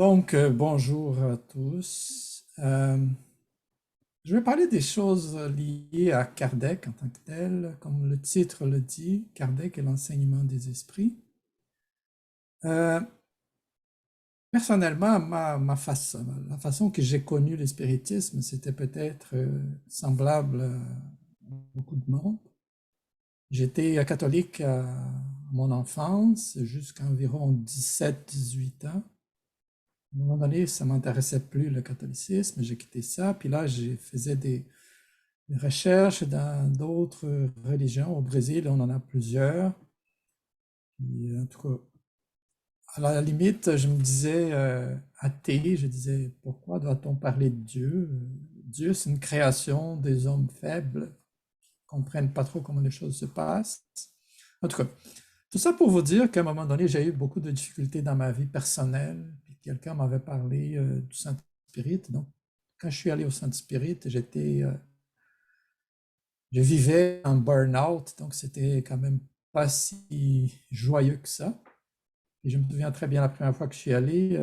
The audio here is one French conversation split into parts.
Bonjour à tous. Je vais parler des choses liées à Kardec en tant que tel. Comme le titre le dit, Kardec et l'enseignement des esprits. Euh, Personnellement, la façon que j'ai connu le spiritisme, c'était peut-être semblable à beaucoup de monde. J'étais catholique à mon enfance jusqu'à environ 17-18 ans. À un moment donné, ça m'intéressait plus le catholicisme, j'ai quitté ça. Puis là, j'ai faisais des recherches dans d'autres religions. Au Brésil, on en a plusieurs. Puis, en tout cas, à la limite, je me disais athée, je disais pourquoi doit-on parler de Dieu? Dieu, c'est une création des hommes faibles qui comprennent pas trop comment les choses se passent. En tout cas, tout ça pour vous dire qu'à un moment donné, j'ai eu beaucoup de difficultés dans ma vie personnelle. Puis quelqu'un m'avait parlé du Saint-Spirit. Donc, quand je suis allé au Saint-Spirit, je vivais en burn-out, donc c'était quand même pas si joyeux que ça. Et je me souviens très bien la première fois que je suis allé,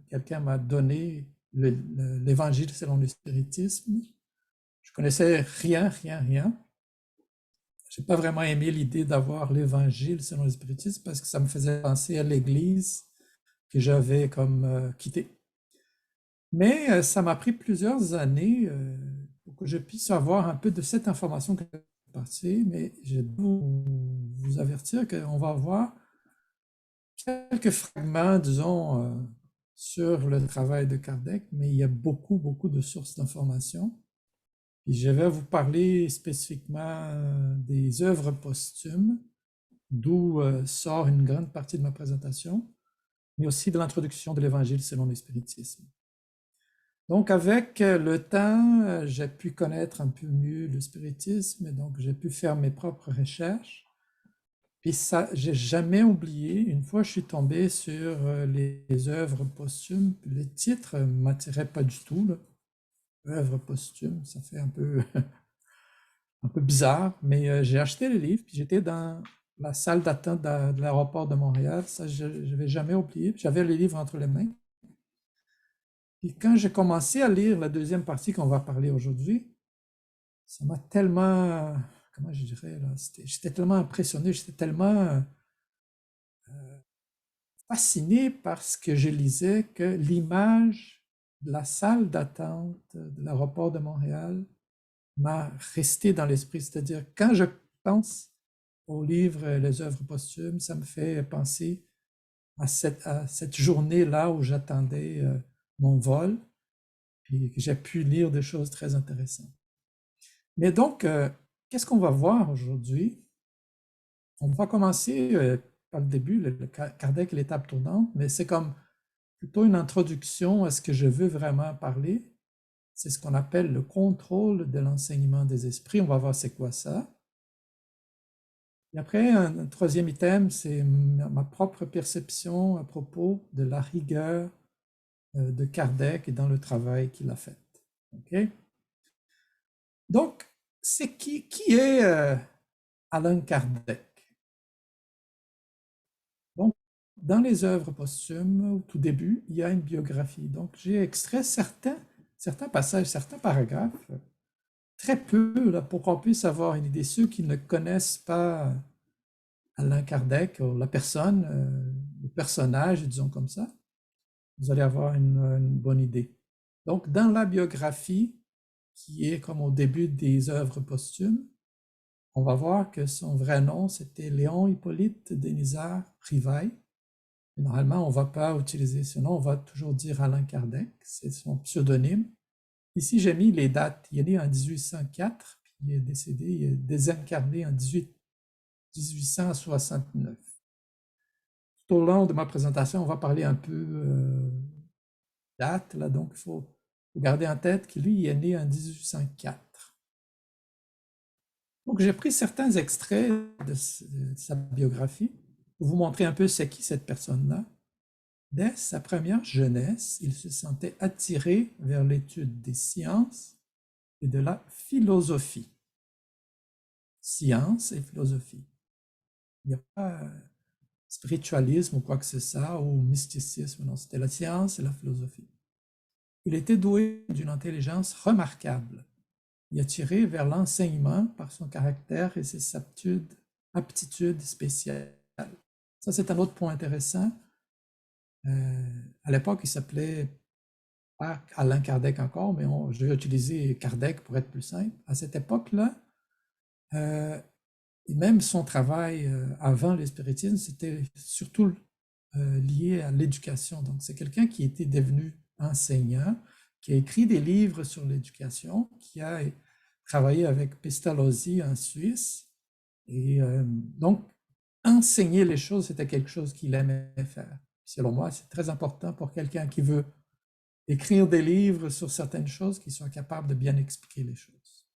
quelqu'un m'a donné l'Évangile selon le spiritisme. Je connaissais rien, rien, rien. J'ai pas vraiment aimé l'idée d'avoir l'Évangile selon le spiritisme parce que ça me faisait penser à l'Église que j'avais comme quitté. Mais ça m'a pris plusieurs années pour que je puisse avoir un peu de cette information que j'ai passée, mais je dois vous avertir qu'on va avoir quelques fragments, disons, sur le travail de Kardec, mais il y a beaucoup, beaucoup de sources d'informations. Et je vais vous parler spécifiquement des œuvres posthumes, d'où sort une grande partie de ma présentation, mais aussi de l'introduction de l'Évangile selon le spiritisme. Donc, avec le temps, j'ai pu connaître un peu mieux le spiritisme, et donc j'ai pu faire mes propres recherches. Puis ça, j'ai jamais oublié, une fois je suis tombé sur les œuvres posthumes, puis le titre m'attirait pas du tout, là. Œuvres posthumes, ça fait un peu, un peu bizarre, mais j'ai acheté le livre, puis j'étais dans la salle d'attente de l'aéroport de Montréal, ça je n'avais jamais oublié, j'avais le livre entre les mains. Puis quand j'ai commencé à lire la deuxième partie qu'on va parler aujourd'hui, ça m'a tellement, comment je dirais, là, j'étais tellement impressionné, j'étais tellement fasciné par ce que je lisais que l'image de la salle d'attente de l'aéroport de Montréal m'a resté dans l'esprit. C'est-à-dire, quand je pense aux livres et les œuvres posthumes, ça me fait penser à cette journée-là où j'attendais mon vol, puis que j'ai pu lire des choses très intéressantes. Mais donc, qu'est-ce qu'on va voir aujourd'hui? On va commencer par le début, le Kardec et l'étape tournante, mais c'est comme plutôt une introduction à ce que je veux vraiment parler. C'est ce qu'on appelle le contrôle de l'enseignement des esprits. On va voir c'est quoi ça. Et après, un troisième item, c'est ma propre perception à propos de la rigueur de Kardec et dans le travail qu'il a fait. Okay? Donc, c'est qui est Allan Kardec? Donc, dans les œuvres posthumes, au tout début, il y a une biographie. Donc, j'ai extrait certains passages, certains paragraphes, très peu, là, pour qu'on puisse avoir une idée. Ceux qui ne connaissent pas Allan Kardec, ou la personne, le personnage, disons comme ça, vous allez avoir une bonne idée. Donc, dans la biographie, qui est comme au début des œuvres posthumes, on va voir que son vrai nom, c'était Léon Hippolyte Denisard Rivail. Normalement, on ne va pas utiliser ce nom, on va toujours dire Allan Kardec, c'est son pseudonyme. Ici, j'ai mis les dates. Il est né en 1804, puis il est décédé, il est désincarné en 1869. Tout au long de ma présentation, on va parler un peu date, là, donc il faut garder en tête que lui, il est né en 1804. Donc, j'ai pris certains extraits de sa biographie pour vous montrer un peu c'est qui cette personne-là. Dès sa première jeunesse, il se sentait attiré vers l'étude des sciences et de la philosophie. Science et philosophie. Il n'y a pas spiritualisme ou quoi que ce soit, ou mysticisme. Non, c'était la science et la philosophie. Il était doué d'une intelligence remarquable. Il attiré vers l'enseignement par son caractère et ses aptitudes spéciales. Ça, c'est un autre point intéressant. À l'époque, il s'appelait pas Allan Kardec encore, mais je vais utiliser Kardec pour être plus simple. À cette époque-là, et même son travail avant le spiritisme, c'était surtout lié à l'éducation. Donc, c'est quelqu'un qui était devenu enseignant, qui a écrit des livres sur l'éducation, qui a travaillé avec Pestalozzi en Suisse. Et donc, enseigner les choses, c'était quelque chose qu'il aimait faire. Selon moi, c'est très important pour quelqu'un qui veut écrire des livres sur certaines choses, qu'il soit capable de bien expliquer les choses.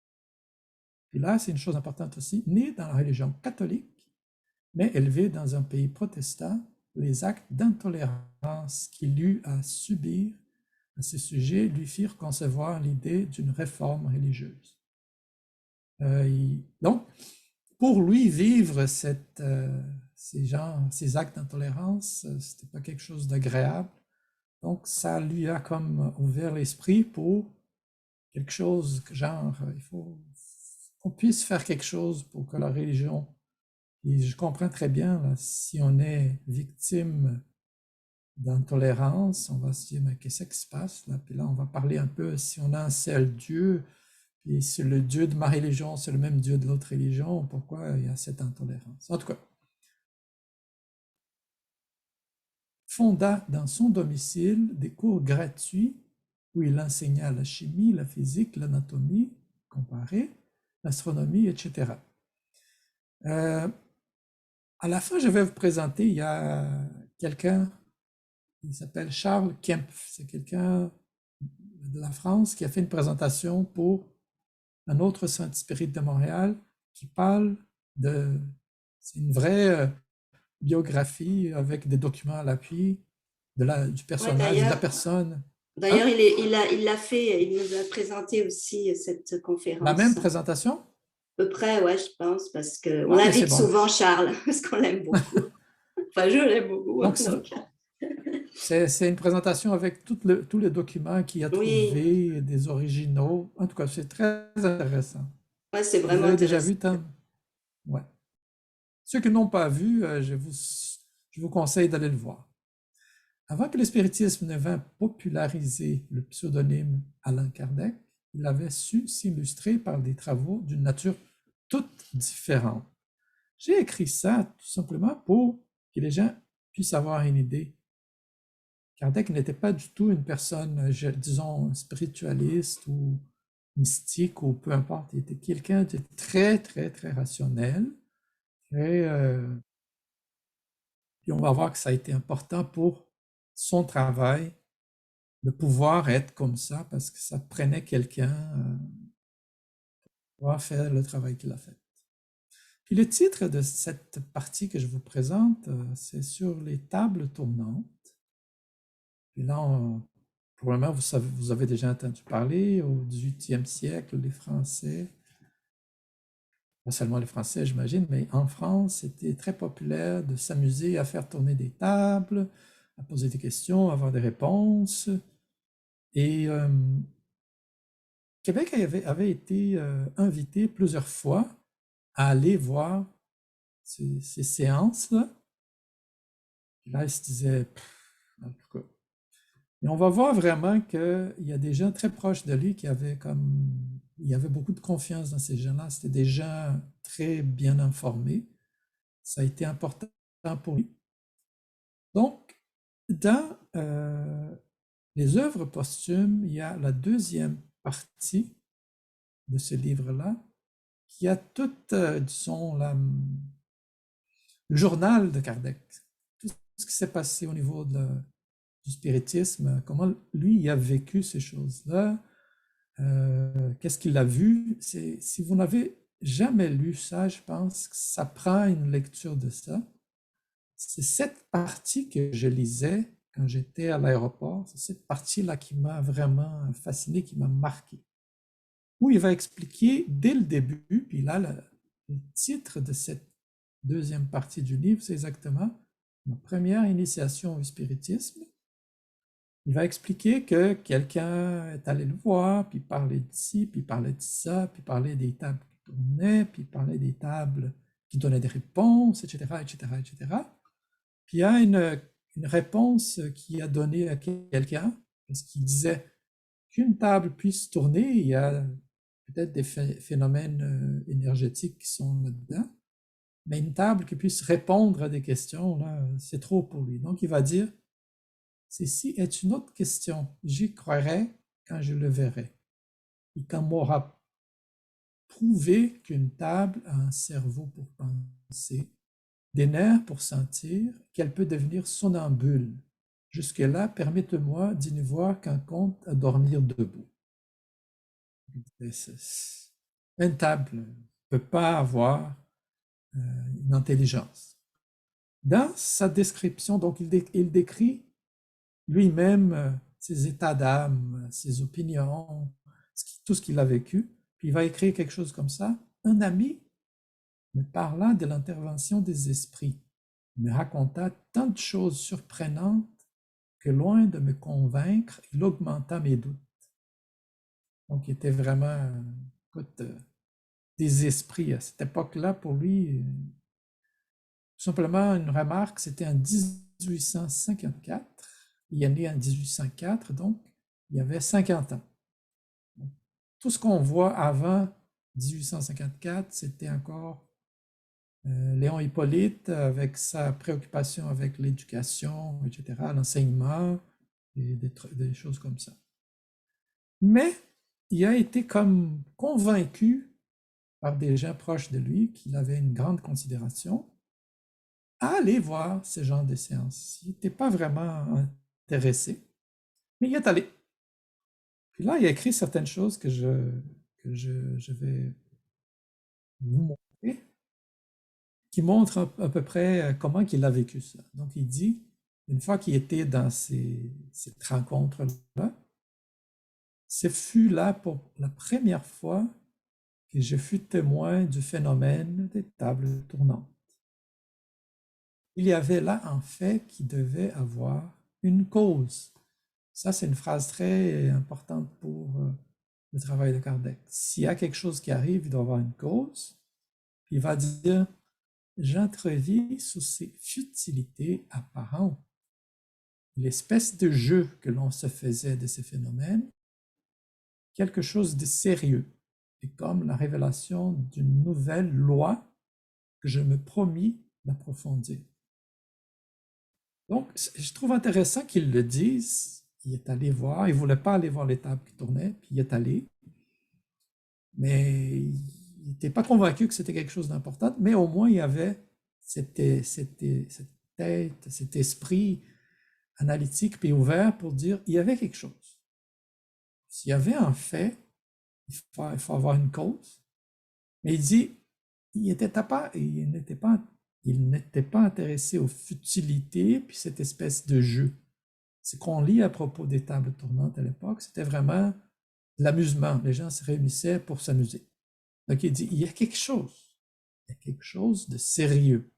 Et là, c'est une chose importante aussi, né dans la religion catholique, mais élevé dans un pays protestant, les actes d'intolérance qu'il eut à subir à ce sujet lui firent concevoir l'idée d'une réforme religieuse. Donc, pour lui, vivre ces actes d'intolérance, c'était pas quelque chose d'agréable. Donc, ça lui a comme ouvert l'esprit pour quelque chose genre, il faut qu'on puisse faire quelque chose pour que la religion, et je comprends très bien, là, si on est victime d'intolérance, on va se dire, mais qu'est-ce qui se passe là? Puis là, on va parler un peu, si on a un seul Dieu, puis si le Dieu de ma religion, c'est le même Dieu de l'autre religion, pourquoi il y a cette intolérance? En tout cas, fonda dans son domicile des cours gratuits où il enseigna la chimie, la physique, l'anatomie comparée, l'astronomie, etc. À la fin, je vais vous présenter, il y a quelqu'un, il s'appelle Charles Kempf, c'est quelqu'un de la France qui a fait une présentation pour un autre Saint Spirit de Montréal qui parle de, c'est une vraie biographie avec des documents à l'appui du personnage, de la personne. D'ailleurs, il l'a fait, il nous a présenté aussi cette conférence. La même présentation? À peu près, ouais, je pense, parce qu'on l'invite souvent, Charles, parce qu'on l'aime beaucoup. Enfin, je l'aime beaucoup. Donc, c'est une présentation avec tous les documents qu'il a trouvés, des originaux. En tout cas, c'est très intéressant. Ouais, c'est vraiment intéressant. Vous avez déjà vu tant? Ouais. Ceux qui n'ont pas vu, je vous conseille d'aller le voir. Avant que le spiritisme ne vint populariser le pseudonyme Allan Kardec, il avait su s'illustrer par des travaux d'une nature toute différente. J'ai écrit ça tout simplement pour que les gens puissent avoir une idée. Kardec n'était pas du tout une personne, disons, spiritualiste ou mystique ou peu importe. Il était quelqu'un de très, très, très rationnel. Et on va voir que ça a été important pour son travail de pouvoir être comme ça parce que ça prenait quelqu'un pour pouvoir faire le travail qu'il a fait. Puis le titre de cette partie que je vous présente, c'est sur les tables tournantes. Puis là, probablement, vous avez déjà entendu parler, au 18e siècle, les Français, pas seulement les Français, j'imagine, mais en France, c'était très populaire de s'amuser à faire tourner des tables, à poser des questions, à avoir des réponses. Et Québec avait été invité plusieurs fois à aller voir ces séances-là. Là, il se disait, en tout cas. Et on va voir vraiment qu'il y a des gens très proches de lui qui avaient il y avait beaucoup de confiance dans ces gens-là. C'était des gens très bien informés. Ça a été important pour lui. Donc, dans les œuvres posthumes, il y a la deuxième partie de ce livre-là qui a toute, disons, le journal de Kardec. Tout ce qui s'est passé au niveau du spiritisme, comment lui il a vécu ces choses-là, qu'est-ce qu'il a vu. Si vous n'avez jamais lu ça, je pense que ça prend une lecture de ça. C'est cette partie que je lisais quand j'étais à l'aéroport, c'est cette partie-là qui m'a vraiment fasciné, qui m'a marqué. Où il va expliquer dès le début, puis là, le titre de cette deuxième partie du livre, c'est exactement ma première initiation au spiritisme, il va expliquer que quelqu'un est allé le voir, puis parlait d'ici, puis parlait de ça, puis parlait des tables qui tournaient, puis parlait des tables qui donnaient des réponses, etc., etc., etc. Puis il y a une réponse qui a donné à quelqu'un, parce qu'il disait qu'une table puisse tourner, il y a peut-être des phénomènes énergétiques qui sont là-dedans, mais une table qui puisse répondre à des questions, là, c'est trop pour lui. Donc il va dire, ceci est une autre question, j'y croirai quand je le verrai. Et quand m'aura prouvé qu'une table a un cerveau pour penser, des nerfs pour sentir, qu'elle peut devenir somnambule. Jusque-là, permettez-moi d'y ne voir qu'un compte à dormir debout. Une table ne peut pas avoir une intelligence. Dans sa description, donc il décrit lui-même ses états d'âme, ses opinions, tout ce qu'il a vécu, puis il va écrire quelque chose comme ça. Un ami me parla de l'intervention des esprits, me raconta tant de choses surprenantes que loin de me convaincre, il augmenta mes doutes. Donc il était vraiment, écoute, des esprits à cette époque-là, pour lui, tout simplement une remarque, c'était en 1854, il est né en 1804, donc il y avait 50 ans. Tout ce qu'on voit avant 1854, c'était encore Léon Hippolyte avec sa préoccupation avec l'éducation, etc., l'enseignement, et des choses comme ça. Mais il a été comme convaincu par des gens proches de lui qu'il avait une grande considération à aller voir ce genre de séances. Il n'était pas vraiment intéressé, mais il est allé. Puis là, il a écrit certaines choses que je vais vous montrer, qui montrent à peu près comment il a vécu ça. Donc, il dit, une fois qu'il était dans cette rencontre-là, ce fut là pour la première fois que je fus témoin du phénomène des tables tournantes. Il y avait là un fait qui devait avoir une cause. Ça, c'est une phrase très importante pour le travail de Kardec. S'il y a quelque chose qui arrive, il doit avoir une cause. Puis il va dire, j'entrevis sous ces futilités apparentes l'espèce de jeu que l'on se faisait de ces phénomènes, quelque chose de sérieux, et comme la révélation d'une nouvelle loi que je me promis d'approfondir. Donc, je trouve intéressant qu'ils le disent. Il est allé voir, il ne voulait pas aller voir les tables qui tournaient, puis il est allé. Mais il n'était pas convaincu que c'était quelque chose d'important, mais au moins il y avait cette tête, cet esprit analytique puis ouvert pour dire il y avait quelque chose. S'il y avait un fait, il faut avoir une cause. Mais il dit, il n'était pas intéressé aux futilités puis cette espèce de jeu. Ce qu'on lit à propos des tables tournantes à l'époque, c'était vraiment l'amusement. Les gens se réunissaient pour s'amuser. Donc il dit, il y a quelque chose de sérieux.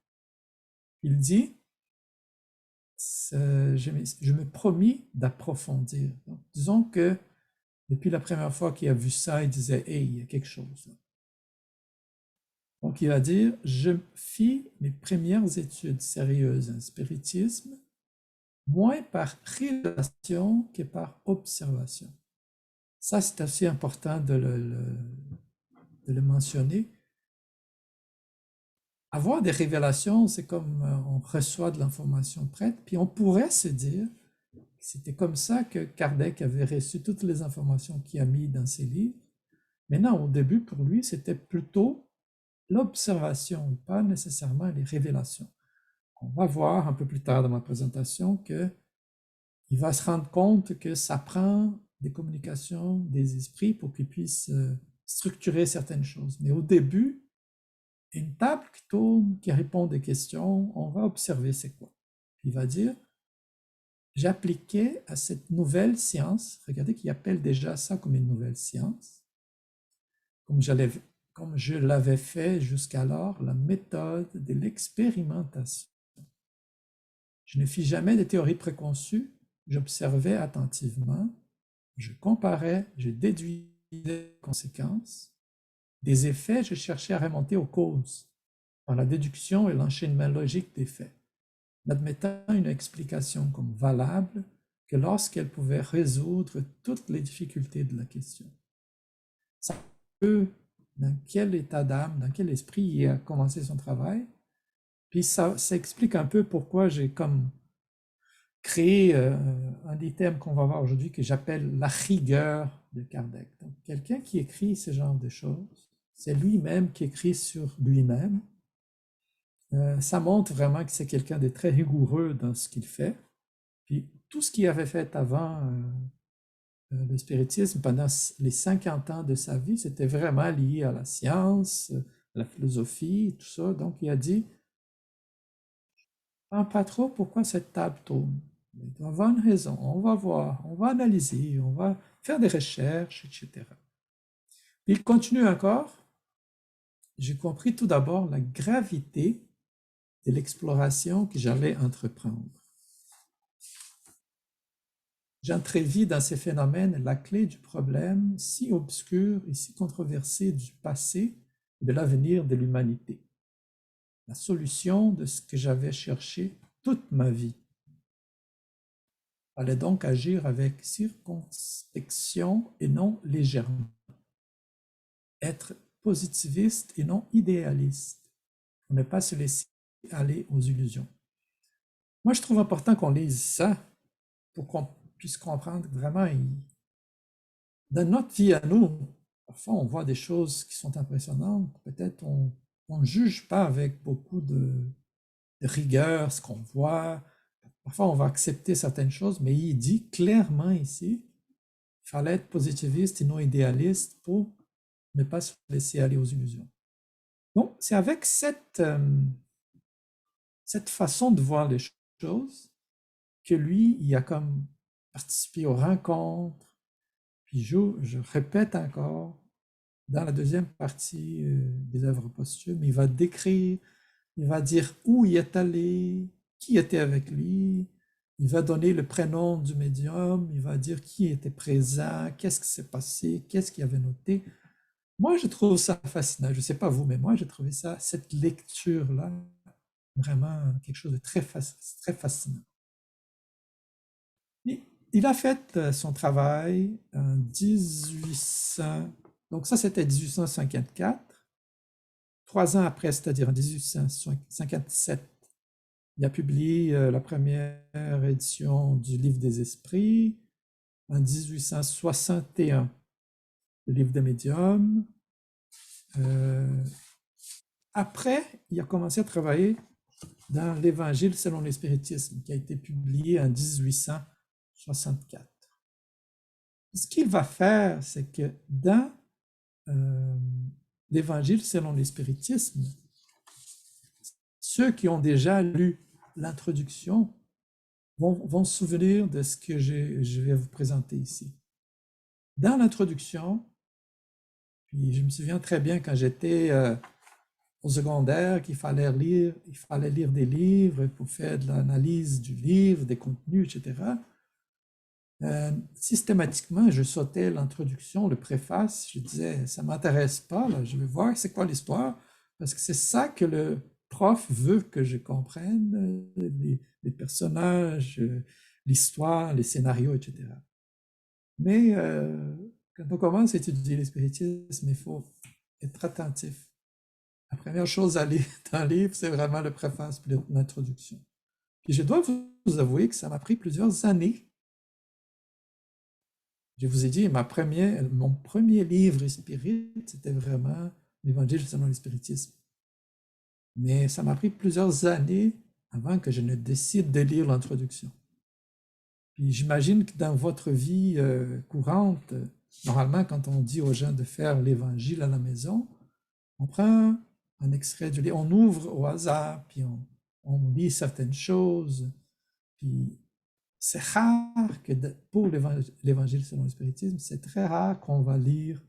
Il dit, je me promis d'approfondir. Disons que depuis la première fois qu'il a vu ça, il disait, hey, il y a quelque chose là. Donc il va dire, je fis mes premières études sérieuses en spiritisme, moins par révélation que par observation. Ça, c'est assez important de le mentionner. Avoir des révélations, c'est comme on reçoit de l'information prête, puis on pourrait se dire que c'était comme ça que Kardec avait reçu toutes les informations qu'il a mis dans ses livres. Mais non, au début, pour lui, c'était plutôt l'observation, pas nécessairement les révélations. On va voir un peu plus tard dans ma présentation qu'il va se rendre compte que ça prend des communications des esprits pour qu'ils puissent structurer certaines choses. Mais au début, une table qui tourne, qui répond des questions, on va observer c'est quoi. Puis il va dire, j'appliquais à cette nouvelle science, regardez qu'il appelle déjà ça comme une nouvelle science, comme je l'avais fait jusqu'alors, la méthode de l'expérimentation. Je ne fis jamais de théories préconçues, j'observais attentivement, je comparais, je déduisais les conséquences. Des effets, je cherchais à remonter aux causes, par la déduction et l'enchaînement logique des faits, n'admettant une explication comme valable que lorsqu'elle pouvait résoudre toutes les difficultés de la question. Ça peut, dans quel état d'âme, dans quel esprit il a commencé son travail, puis ça explique un peu pourquoi j'ai comme créé un des thèmes qu'on va voir aujourd'hui que j'appelle la rigueur de Kardec. Donc, quelqu'un qui écrit ce genre de choses, c'est lui-même qui écrit sur lui-même. Ça montre vraiment que c'est quelqu'un de très rigoureux dans ce qu'il fait. Puis tout ce qu'il avait fait avant le spiritisme, pendant les 50 ans de sa vie, c'était vraiment lié à la science, à la philosophie, tout ça. Donc il a dit, je ne sais pas trop pourquoi cette table tourne. Il doit y avoir une raison, on va voir, on va analyser, on va faire des recherches, etc. Puis il continue encore. J'ai compris tout d'abord la gravité de l'exploration que j'allais entreprendre. J'entrevis dans ces phénomènes la clé du problème si obscur et si controversé du passé et de l'avenir de l'humanité. La solution de ce que j'avais cherché toute ma vie. Il fallait donc agir avec circonspection et non légèrement. Être positiviste et non idéaliste. Pour ne pas se laisser aller aux illusions. Moi, je trouve important qu'on lise ça pour qu'on puisse comprendre vraiment, dans notre vie à nous, parfois on voit des choses qui sont impressionnantes, peut-être on ne juge pas avec beaucoup de rigueur ce qu'on voit, parfois on va accepter certaines choses, mais il dit clairement ici, il fallait être positiviste et non idéaliste pour ne pas se laisser aller aux illusions. Donc, c'est avec cette façon de voir les choses que lui, il a comme participé aux rencontres. Puis je répète encore, dans la deuxième partie des œuvres posthumes, il va décrire, il va dire où il est allé, qui était avec lui, il va donner le prénom du médium, il va dire qui était présent, qu'est-ce qui s'est passé, qu'est-ce qu'il avait noté. Moi, je trouve ça fascinant. Je ne sais pas vous, mais moi, j'ai trouvé ça, cette lecture-là, vraiment quelque chose de très fascinant. Il a fait son travail en 1800, donc ça c'était 1854. 3 ans après, c'est-à-dire en 1857, il a publié la première édition du Livre des Esprits. En 1861, le Livre des Médiums. Après, il a commencé à travailler dans l'Évangile selon l'Espiritisme, qui a été publié en 1864. Ce qu'il va faire, c'est que dans l'Évangile selon l'Espiritisme, ceux qui ont déjà lu l'introduction vont se souvenir de ce que je vais vous présenter ici. Dans l'introduction, puis je me souviens très bien quand j'étais au secondaire qu'il fallait lire des livres pour faire de l'analyse du livre, des contenus, etc. Systématiquement, je sautais l'introduction, le préface, je disais, ça ne m'intéresse pas, là, je veux voir c'est quoi l'histoire, parce que c'est ça que le prof veut que je comprenne, les personnages, l'histoire, les scénarios, etc. Mais quand on commence à étudier le spiritisme, il faut être attentif. La première chose à lire dans le livre, c'est vraiment le préface puis l'introduction. Puis je dois vous avouer que ça m'a pris plusieurs années. Je vous ai dit, mon premier livre spirit, c'était vraiment l'Évangile selon le spiritisme. Mais ça m'a pris plusieurs années avant que je ne décide de lire l'introduction. Puis j'imagine que dans votre vie courante, normalement, quand on dit aux gens de faire l'Évangile à la maison, on prend un extrait du livre, on ouvre au hasard, puis on lit certaines choses, puis c'est rare que pour l'Évangile selon le spiritisme, c'est très rare qu'on va lire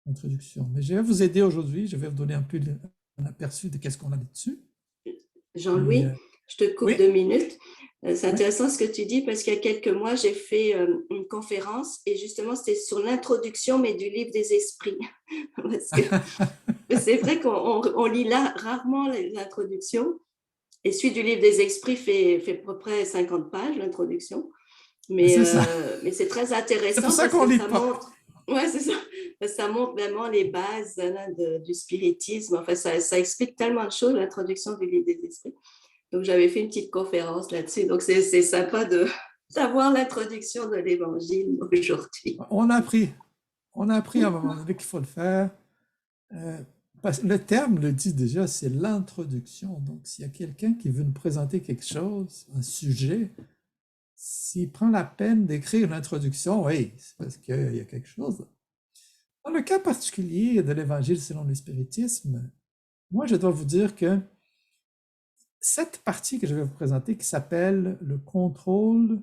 l'introduction. Mais je vais vous aider aujourd'hui, je vais vous donner un peu un aperçu de qu'est-ce qu'on a dessus. Jean-Louis, je te coupe 2 minutes. C'est Oui. intéressant ce que tu dis parce qu'il y a quelques mois, j'ai fait une conférence et justement, c'était sur l'introduction, mais du livre des esprits. Parce que c'est vrai qu'on lit là rarement l'introduction et celui du livre des esprits fait à peu près 50 pages, l'introduction. C'est ça. Mais c'est très C'est pour intéressant ça parce qu'on que lit ça pas. montre, ouais, c'est ça, ça montre vraiment les bases là, du spiritisme. Enfin, ça explique tellement de choses, l'introduction du livre des esprits. Donc, j'avais fait une petite conférence là-dessus. Donc, c'est sympa d'avoir l'introduction de l'évangile aujourd'hui. On a appris. On a appris à un moment donné qu'il faut le faire. Parce que le terme le dit déjà, c'est l'introduction. Donc, s'il y a quelqu'un qui veut nous présenter quelque chose, un sujet, s'il prend la peine d'écrire l'introduction, oui, c'est parce qu'il y a quelque chose. Dans le cas particulier de l'Évangile selon le spiritisme, moi, je dois vous dire que cette partie que je vais vous présenter, qui s'appelle le contrôle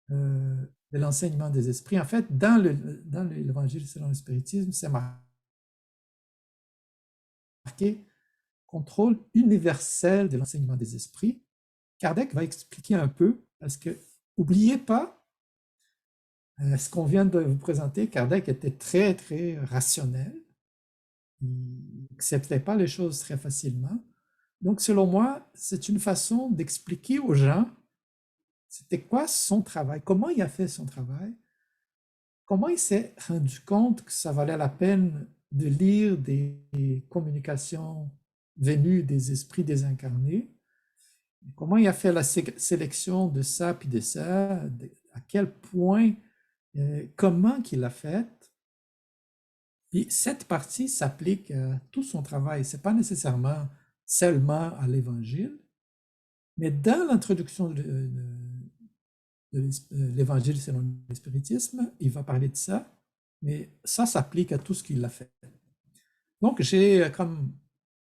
de l'enseignement des esprits, en fait, dans l'Évangile selon le spiritisme, c'est marqué contrôle universel de l'enseignement des esprits. Kardec va expliquer un peu, parce que, n'oubliez pas, ce qu'on vient de vous présenter, Kardec était très, très rationnel. Il n'acceptait pas les choses très facilement. Donc, selon moi, c'est une façon d'expliquer aux gens c'était quoi son travail, comment il a fait son travail, comment il s'est rendu compte que ça valait la peine de lire des communications venues des esprits désincarnés, comment il a fait la sélection de ça puis de ça, à quel point, comment qu'il l'a fait. Puis cette partie s'applique à tout son travail. Ce n'est pas nécessairement seulement à l'Évangile, mais dans l'introduction de l'Évangile selon le spiritisme, il va parler de ça, mais ça s'applique à tout ce qu'il a fait. Donc j'ai comme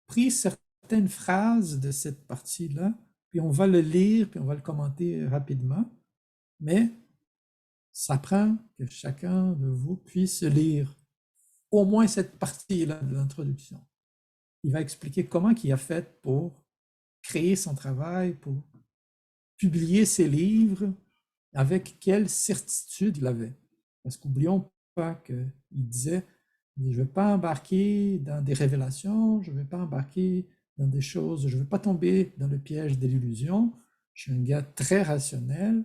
pris certaines phrases de cette partie-là, puis on va le lire, puis on va le commenter rapidement, mais ça prend que chacun de vous puisse lire au moins cette partie-là de l'introduction. Il va expliquer comment il a fait pour créer son travail, pour publier ses livres, avec quelle certitude il avait. Parce qu'oublions pas qu'il disait, je ne vais pas embarquer dans des révélations, je ne vais pas embarquer dans des choses, je ne veux pas tomber dans le piège de l'illusion. Je suis un gars très rationnel.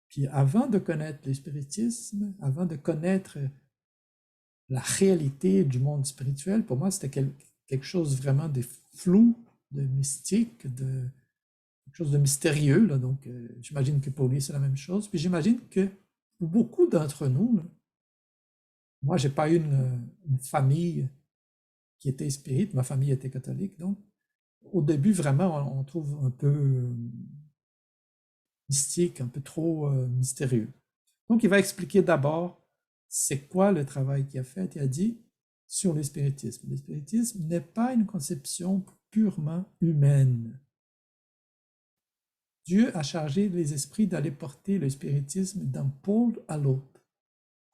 Puis avant de connaître le spiritisme, avant de connaître la réalité du monde spirituel, pour moi, c'était quelque chose vraiment de flou, de mystique, de quelque chose de mystérieux. Là, donc, j'imagine que pour lui, c'est la même chose. Puis j'imagine que pour beaucoup d'entre nous, là, moi, j'ai pas eu une famille qui était spirite, ma famille était catholique, donc au début, vraiment, on trouve un peu mystique, un peu trop mystérieux. Donc, il va expliquer d'abord c'est quoi le travail qu'il a fait. Il a dit sur le spiritisme. Le spiritisme n'est pas une conception purement humaine. Dieu a chargé les esprits d'aller porter le spiritisme d'un pôle à l'autre,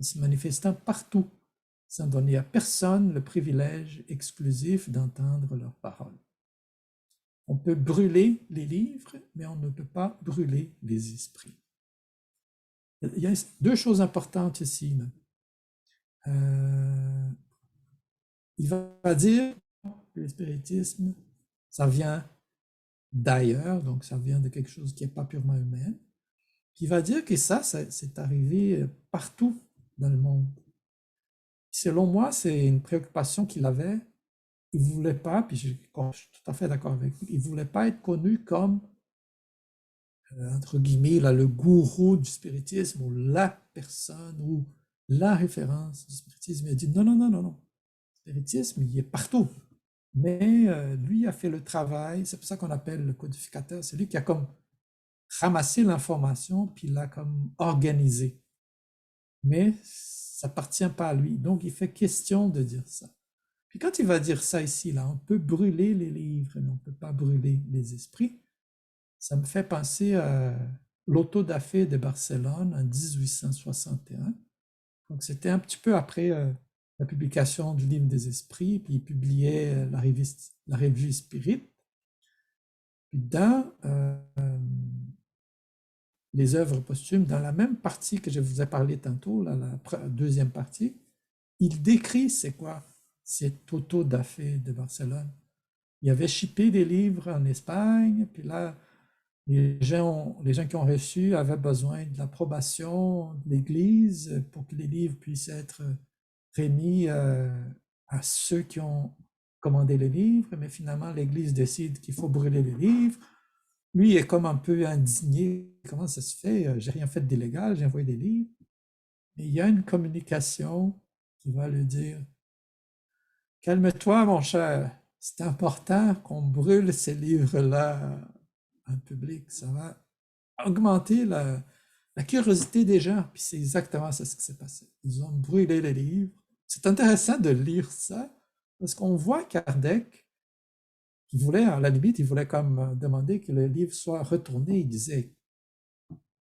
en se manifestant partout, sans donner à personne le privilège exclusif d'entendre leurs paroles. On peut brûler les livres, mais on ne peut pas brûler les esprits. Il y a deux choses importantes ici. Il va dire que le spiritisme, ça vient d'ailleurs, donc ça vient de quelque chose qui n'est pas purement humain. Puis il va dire que ça c'est arrivé partout dans le monde. Selon moi, c'est une préoccupation qu'il avait. Il ne voulait pas, puis je suis tout à fait d'accord avec lui, il ne voulait pas être connu comme, entre guillemets, là, le gourou du spiritisme ou la personne ou la référence du spiritisme. Il a dit non, non, non, non, non. Le spiritisme, il est partout. Mais lui a fait le travail, c'est pour ça qu'on appelle le codificateur, c'est lui qui a comme ramassé l'information, puis l'a comme organisé. Mais ça appartient pas à lui. Donc, il fait question de dire ça. Puis quand il va dire ça ici, là, on peut brûler les livres, mais on ne peut pas brûler les esprits. Ça me fait penser à l'auto-da-fé de Barcelone en 1861. Donc, c'était un petit peu après la publication du livre des esprits, puis il publiait la revue Spirit. Puis dans les œuvres posthumes, dans la même partie que je vous ai parlé tantôt, là, la deuxième partie, il décrit c'est quoi cet auto-da-fé de Barcelone. Il avait shippé des livres en Espagne, puis là, les gens qui ont reçu avaient besoin de l'approbation de l'Église pour que les livres puissent être remis à ceux qui ont commandé les livres, mais finalement, l'Église décide qu'il faut brûler les livres. Lui est comme un peu indigné. Comment ça se fait? J'ai rien fait d'illégal, j'ai envoyé des livres. Mais il y a une communication qui va lui dire, calme-toi, mon cher, c'est important qu'on brûle ces livres-là en public. Ça va augmenter la curiosité des gens. Puis c'est exactement ça ce qui s'est passé. Ils ont brûlé les livres. C'est intéressant de lire ça parce qu'on voit Kardec qui voulait, à la limite, il voulait comme demander que le livre soit retourné. Il disait,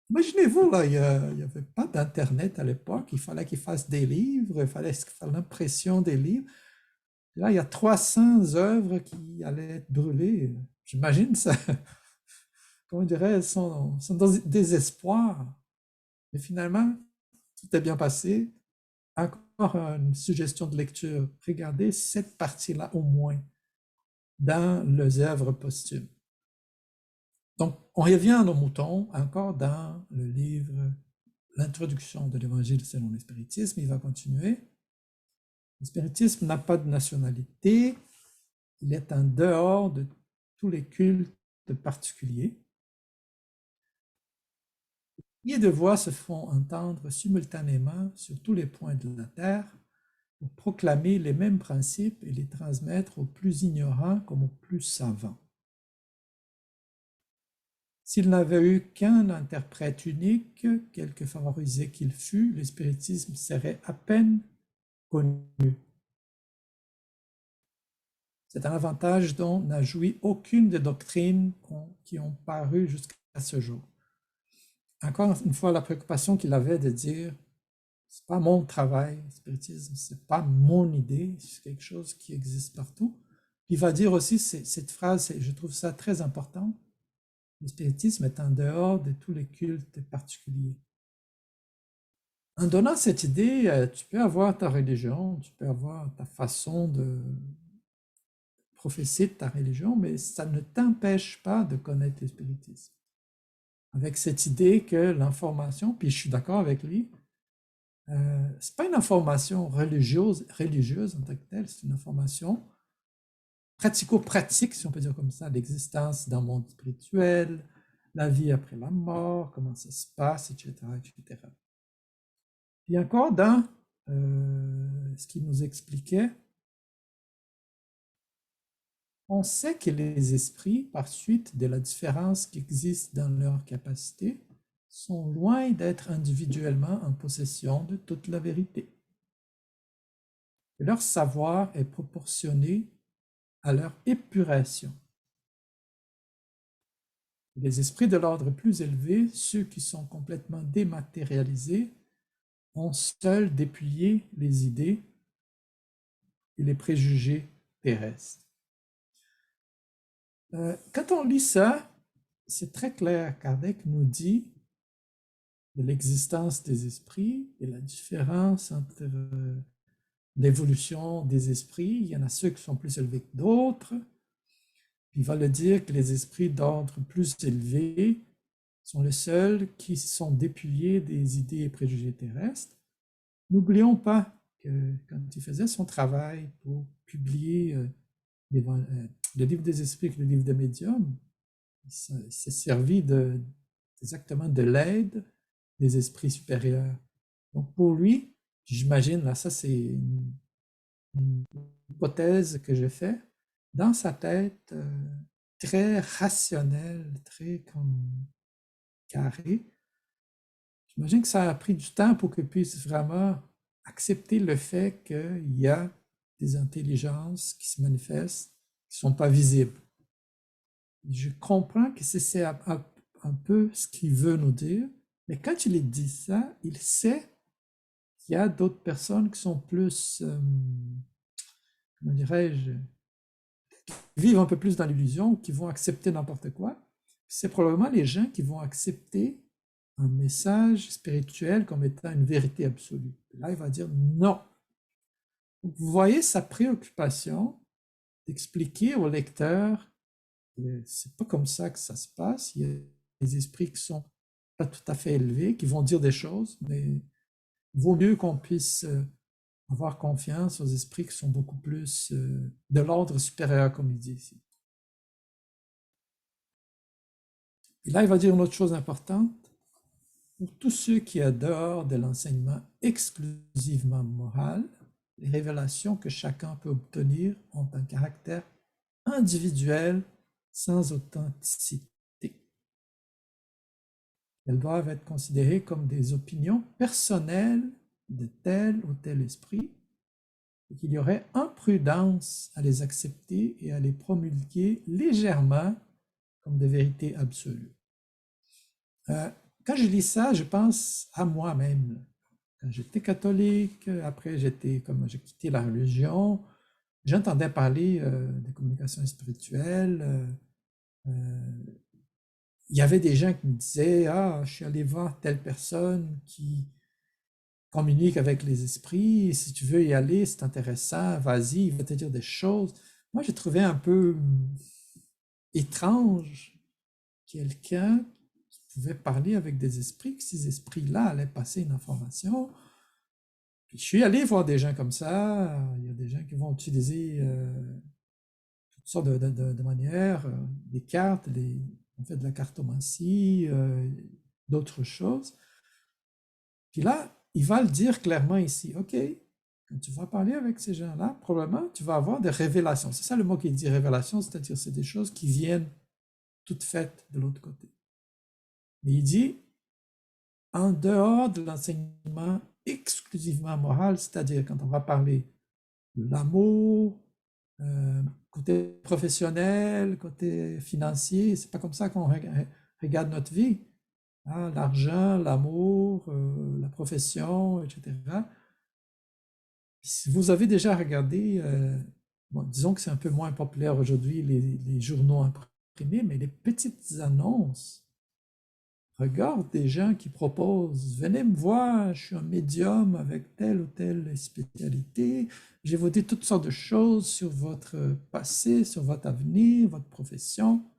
imaginez-vous, là, il n'y avait pas d'Internet à l'époque, il fallait qu'il fasse des livres, il fallait faire l'impression des livres. Et là, il y a 300 œuvres qui allaient être brûlées. J'imagine ça, comment dirais son désespoir. Mais finalement, tout est bien passé. Encore une suggestion de lecture. Regardez cette partie-là au moins dans les œuvres posthumes. Donc, on revient à nos moutons, encore dans le livre L'introduction de l'Évangile selon le spiritisme. Il va continuer. Le spiritisme n'a pas de nationalité. Il est en dehors de tous les cultes particuliers. Et de voix se font entendre simultanément sur tous les points de la terre pour proclamer les mêmes principes et les transmettre aux plus ignorants comme aux plus savants. S'il n'avait eu qu'un interprète unique, quelque favorisé qu'il fût, le spiritisme serait à peine connu. C'est un avantage dont n'a joui aucune des doctrines qui ont paru jusqu'à ce jour. Encore une fois, la préoccupation qu'il avait de dire, c'est pas mon travail, le spiritisme, c'est pas mon idée, c'est quelque chose qui existe partout. Il va dire aussi cette phrase, je trouve ça très important, le spiritisme est en dehors de tous les cultes particuliers. En donnant cette idée, tu peux avoir ta religion, tu peux avoir ta façon de professer de ta religion, mais ça ne t'empêche pas de connaître le spiritisme. Avec cette idée que l'information, puis je suis d'accord avec lui, c'est pas une information religieuse en tant que telle, c'est une information pratico-pratique, si on peut dire comme ça, l'existence d'un monde spirituel, la vie après la mort, comment ça se passe, etc., etc. Et encore dans ce qu'il nous expliquait, on sait que les esprits, par suite de la différence qui existe dans leur capacité, sont loin d'être individuellement en possession de toute la vérité. Leur savoir est proportionné à leur épuration. Les esprits de l'ordre plus élevé, ceux qui sont complètement dématérialisés, ont seuls dépouillé les idées et les préjugés terrestres. Quand on lit ça, c'est très clair. Kardec nous dit de l'existence des esprits et la différence entre l'évolution des esprits. Il y en a ceux qui sont plus élevés que d'autres. Il va le dire que les esprits d'ordre plus élevé sont les seuls qui sont dépouillés des idées et préjugés terrestres. N'oublions pas que quand il faisait son travail pour publier le livre des esprits et le livre des médiums, il s'est servi exactement de l'aide des esprits supérieurs. Donc pour lui, j'imagine, là ça c'est une hypothèse que j'ai faite, dans sa tête très rationnelle, très comme carrée, j'imagine que ça a pris du temps pour qu'il puisse vraiment accepter le fait qu'il y a des intelligences qui se manifestent, qui ne sont pas visibles. Je comprends que c'est un peu ce qu'il veut nous dire, mais quand il dit ça, il sait qu'il y a d'autres personnes qui sont plus, comment dirais-je, qui vivent un peu plus dans l'illusion, qui vont accepter n'importe quoi. C'est probablement les gens qui vont accepter un message spirituel comme étant une vérité absolue. Là, il va dire non. Vous voyez sa préoccupation d'expliquer au lecteur que c'est pas comme ça que ça se passe. Il y a des esprits qui sont pas tout à fait élevés, qui vont dire des choses, mais il vaut mieux qu'on puisse avoir confiance aux esprits qui sont beaucoup plus de l'ordre supérieur, comme il dit ici. Et là, il va dire une autre chose importante. Pour tous ceux qui adorent de l'enseignement exclusivement moral, les révélations que chacun peut obtenir ont un caractère individuel sans authenticité. Elles doivent être considérées comme des opinions personnelles de tel ou tel esprit et qu'il y aurait imprudence à les accepter et à les promulguer légèrement comme des vérités absolues. Quand je lis ça, je pense à moi-même. Quand j'étais catholique, après j'ai quitté la religion, j'entendais parler des communications spirituelles. Il y avait des gens qui me disaient, ah, je suis allé voir telle personne qui communique avec les esprits, si tu veux y aller, c'est intéressant, vas-y, il va te dire des choses. Moi, j'ai trouvé un peu étrange quelqu'un qui pouvait parler avec des esprits, que ces esprits-là allaient passer une information. Puis je suis allé voir des gens comme ça. Il y a des gens qui vont utiliser toutes sortes de manières, des cartes, on fait de la cartomancie, d'autres choses. Puis là, il va le dire clairement ici. OK, quand tu vas parler avec ces gens-là, probablement, tu vas avoir des révélations. C'est ça le mot qu'il dit, révélation, c'est-à-dire c'est des choses qui viennent toutes faites de l'autre côté. Mais il dit, en dehors de l'enseignement exclusivement moral, c'est-à-dire quand on va parler de l'amour, côté professionnel, côté financier, c'est pas comme ça qu'on regarde notre vie. Hein, l'argent, l'amour, la profession, etc. Si vous avez déjà regardé, bon, disons que c'est un peu moins populaire aujourd'hui, les journaux imprimés, mais les petites annonces. Regarde des gens qui proposent, venez me voir, je suis un médium avec telle ou telle spécialité, j'ai voté toutes sortes de choses sur votre passé, sur votre avenir, votre profession.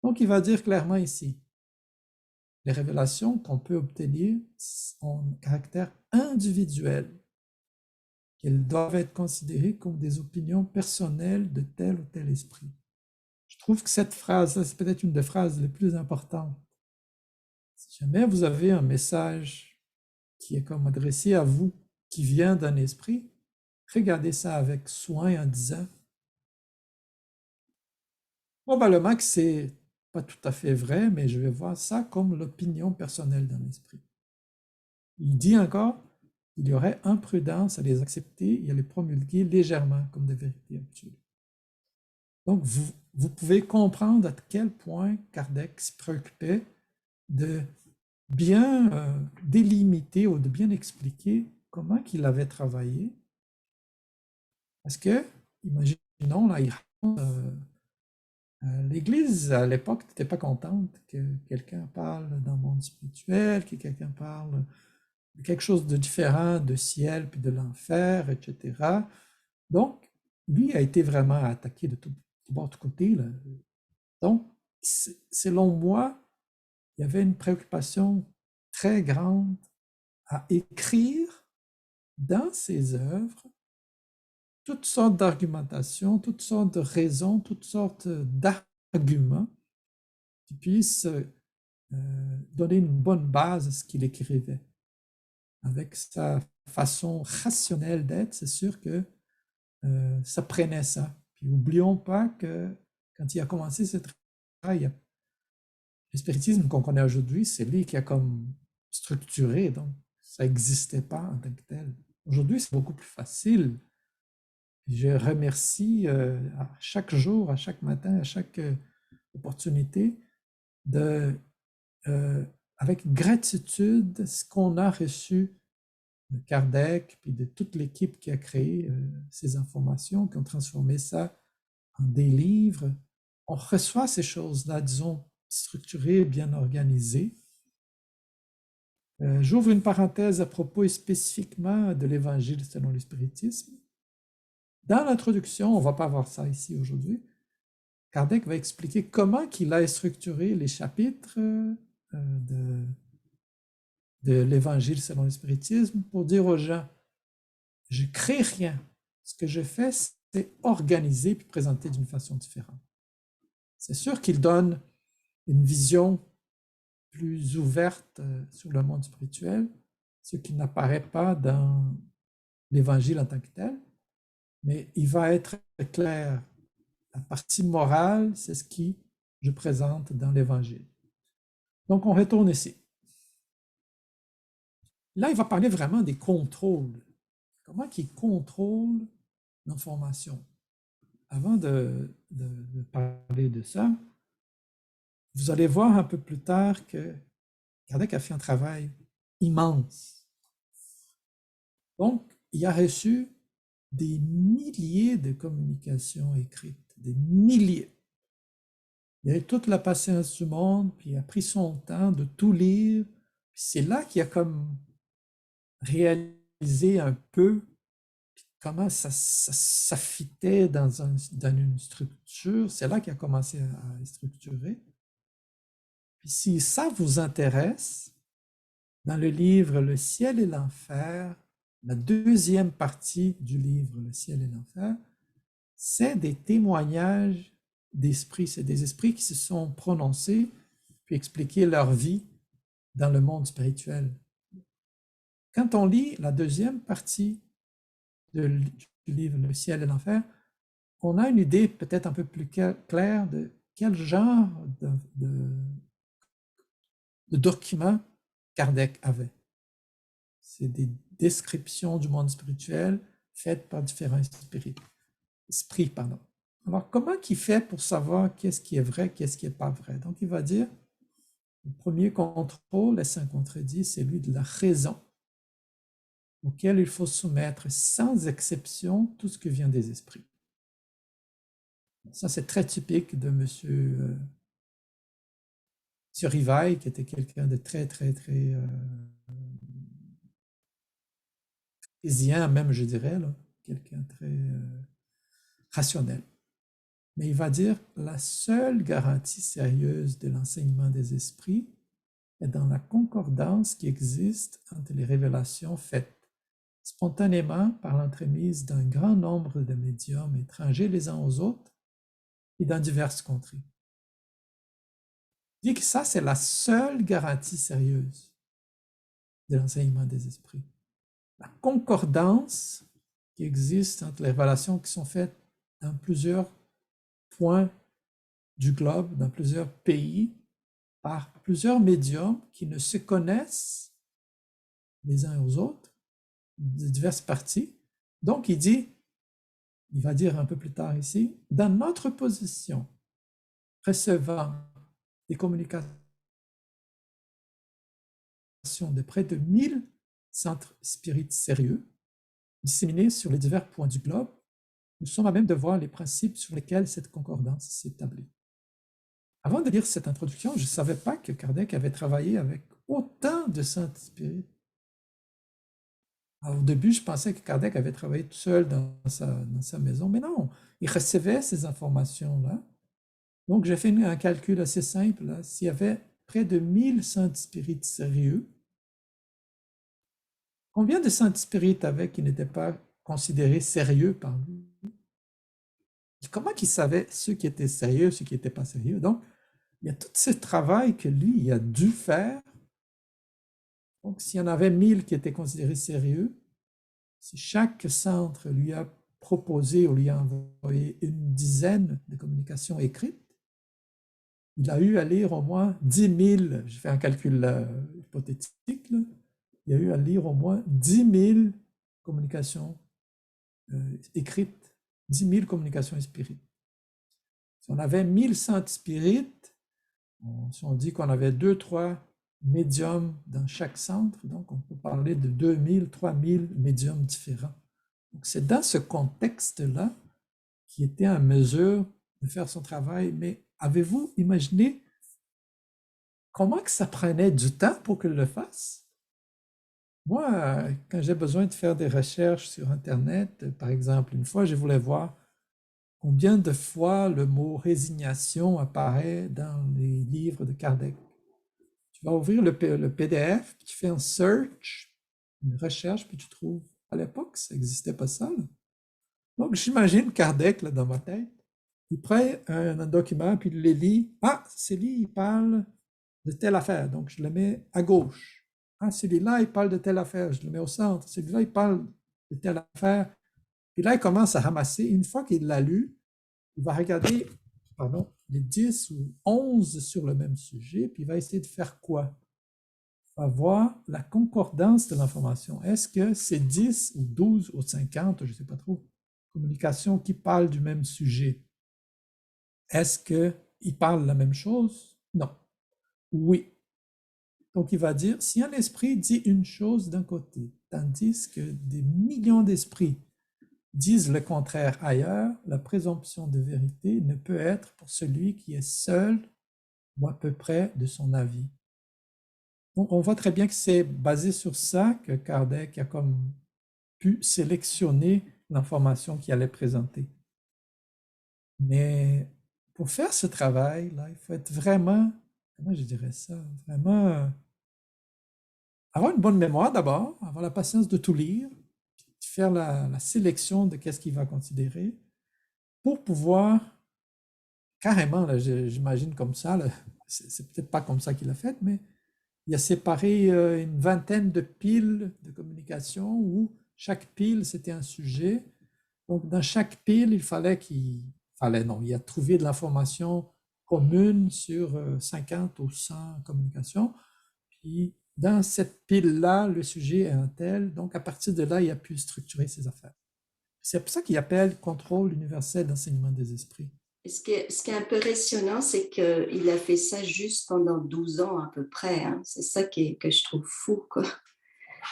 Donc, il va dire clairement ici, les révélations qu'on peut obtenir ont un caractère individuel, qu'elles doivent être considérées comme des opinions personnelles de tel ou tel esprit. Je trouve que cette phrase, c'est peut-être une des phrases les plus importantes. Si jamais vous avez un message qui est comme adressé à vous, qui vient d'un esprit, regardez ça avec soin en disant, probablement que c'est pas tout à fait vrai, mais je vais voir ça comme l'opinion personnelle d'un esprit. Il dit encore, il y aurait imprudence à les accepter et à les promulguer légèrement comme des vérités absolues. Donc, vous pouvez comprendre à quel point Kardec se préoccupait de bien délimiter ou de bien expliquer comment qu'il avait travaillé. Parce que, imaginons, là, l'Église, à l'époque, n'était pas contente que quelqu'un parle dans le monde spirituel, que quelqu'un parle de quelque chose de différent de ciel puis de l'enfer, etc. Donc, lui a été vraiment attaqué de tout bord, de côté. Là. Donc, selon moi, il y avait une préoccupation très grande à écrire dans ses œuvres toutes sortes d'argumentations, toutes sortes de raisons, toutes sortes d'arguments qui puissent donner une bonne base à ce qu'il écrivait. Avec sa façon rationnelle d'être, c'est sûr que ça prenait ça. Puis n'oublions pas que quand il a commencé ce travail, le spiritisme qu'on connaît aujourd'hui, c'est lui qui a comme structuré, donc ça n'existait pas en tant que tel. Aujourd'hui, c'est beaucoup plus facile. Je remercie à chaque jour, à chaque matin, à chaque opportunité, avec gratitude, ce qu'on a reçu de Kardec, puis de toute l'équipe qui a créé ces informations, qui ont transformé ça en des livres. On reçoit ces choses-là, disons, structurées, bien organisées. J'ouvre une parenthèse à propos spécifiquement de l'Évangile selon le spiritisme. Dans l'introduction, on ne va pas voir ça ici aujourd'hui, Kardec va expliquer comment il a structuré les chapitres de l'Évangile selon le spiritisme pour dire aux gens, je ne crée rien. Ce que je fais, c'est organiser puis présenter d'une façon différente. C'est sûr qu'il donne une vision plus ouverte sur le monde spirituel, ce qui n'apparaît pas dans l'Évangile en tant que tel, mais il va être clair. La partie morale, c'est ce qui je présente dans l'Évangile. Donc, on retourne ici. Là, il va parler vraiment des contrôles. Comment il contrôle l'information. Avant de parler de ça, vous allez voir un peu plus tard que Kardec a fait un travail immense. Donc, il a reçu des milliers de communications écrites, des milliers. Il a eu toute la patience du monde, puis il a pris son temps de tout lire. C'est là qu'il a comme réalisé un peu comment ça fitait dans une structure. C'est là qu'il a commencé à structurer. Puis si ça vous intéresse, dans le livre Le ciel et l'enfer, la deuxième partie du livre Le ciel et l'enfer, c'est des témoignages d'esprits. C'est des esprits qui se sont prononcés puis expliqué leur vie dans le monde spirituel. Quand on lit la deuxième partie du livre Le ciel et l'enfer, on a une idée peut-être un peu plus claire de quel genre de documents Kardec avait. C'est des descriptions du monde spirituel faites par différents esprits. Alors, comment il fait pour savoir qu'est-ce qui est vrai, qu'est-ce qui n'est pas vrai? Donc, il va dire, le premier contrôle, les 5 contredits, c'est celui de la raison, auquel il faut soumettre sans exception tout ce qui vient des esprits. Ça, c'est très typique de Monsieur Rivail, qui était quelqu'un de très cartésien, même, je dirais, quelqu'un très rationnel. Mais il va dire, la seule garantie sérieuse de l'enseignement des esprits est dans la concordance qui existe entre les révélations faites spontanément par l'entremise d'un grand nombre de médiums étrangers les uns aux autres et dans diverses contrées. Il dit que ça, c'est la seule garantie sérieuse de l'enseignement des esprits. La concordance qui existe entre les révélations qui sont faites dans plusieurs points du globe, dans plusieurs pays, par plusieurs médiums qui ne se connaissent les uns aux autres, de diverses parties. Donc, il va dire un peu plus tard ici, dans notre position, recevant des communications de près de 1000 centres spirites sérieux, disséminés sur les divers points du globe, nous sommes à même de voir les principes sur lesquels cette concordance s'établit. Avant de lire cette introduction, je ne savais pas que Kardec avait travaillé avec autant de centres spirites. Au début, je pensais que Kardec avait travaillé tout seul dans sa maison, mais non, il recevait ces informations-là. Donc, j'ai fait un calcul assez simple. S'il y avait près de 1000 saints spirites sérieux, combien de saints spirites avaient qui n'étaient pas considérés sérieux par lui? Et comment il savait ceux qui étaient sérieux, ceux qui n'étaient pas sérieux? Donc, il y a tout ce travail que lui, il a dû faire. Donc, s'il y en avait 1000 qui étaient considérés sérieux, si chaque centre lui a proposé ou lui a envoyé une dizaine de communications écrites, il a eu à lire au moins 10 000, je fais un calcul hypothétique, là, il a eu à lire au moins 10 000 communications écrites, 10 000 communications spirites. Si on avait 1100 spirites, si on dit qu'on avait 2-3 médiums dans chaque centre, donc on peut parler de 2000, 3000 médiums différents. Donc c'est dans ce contexte-là qu'il était en mesure de faire son travail. Mais avez-vous imaginé comment que ça prenait du temps pour qu'il le fasse? Moi, quand j'ai besoin de faire des recherches sur Internet, par exemple, une fois, je voulais voir combien de fois le mot résignation apparaît dans les livres de Kardec. Tu vas ouvrir le PDF, puis tu fais un search, une recherche, puis tu trouves. À l'époque, ça n'existait pas ça, là. Donc, j'imagine Kardec, là, dans ma tête. Il prend un document, puis il le lit. Ah, celui-là, il parle de telle affaire. Donc, je le mets à gauche. Ah, celui-là, il parle de telle affaire. Je le mets au centre. Celui-là, il parle de telle affaire. Puis là, il commence à ramasser. Une fois qu'il l'a lu, il va regarder, pardon, les 10 ou 11 sur le même sujet, puis il va essayer de faire quoi? Il va voir la concordance de l'information. Est-ce que c'est 10 ou 12 ou 50, je ne sais pas trop, communications qui parlent du même sujet? Est-ce qu'ils parlent la même chose? Non. Oui. Donc, il va dire, si un esprit dit une chose d'un côté, tandis que des millions d'esprits disent le contraire ailleurs, la présomption de vérité ne peut être pour celui qui est seul ou à peu près de son avis. Donc, on voit très bien que c'est basé sur ça que Kardec a comme pu sélectionner l'information qu'il allait présenter. Mais pour faire ce travail-là, il faut être vraiment, comment je dirais ça, vraiment avoir une bonne mémoire d'abord, avoir la patience de tout lire, faire la sélection de qu'est-ce qu'il va considérer pour pouvoir carrément, là, j'imagine comme ça, c'est peut-être pas comme ça qu'il a fait, mais il a séparé une vingtaine de piles de communication où chaque pile c'était un sujet. Donc dans chaque pile, il a trouvé de l'information commune sur 50 ou 100 communications. Puis dans cette pile-là, le sujet est un tel. Donc à partir de là, il a pu structurer ses affaires. C'est pour ça qu'il appelle contrôle universel d'enseignement des esprits. Ce qui est un peu impressionnant, c'est qu'il a fait ça juste pendant 12 ans à peu près. Hein. C'est ça que je trouve fou, quoi.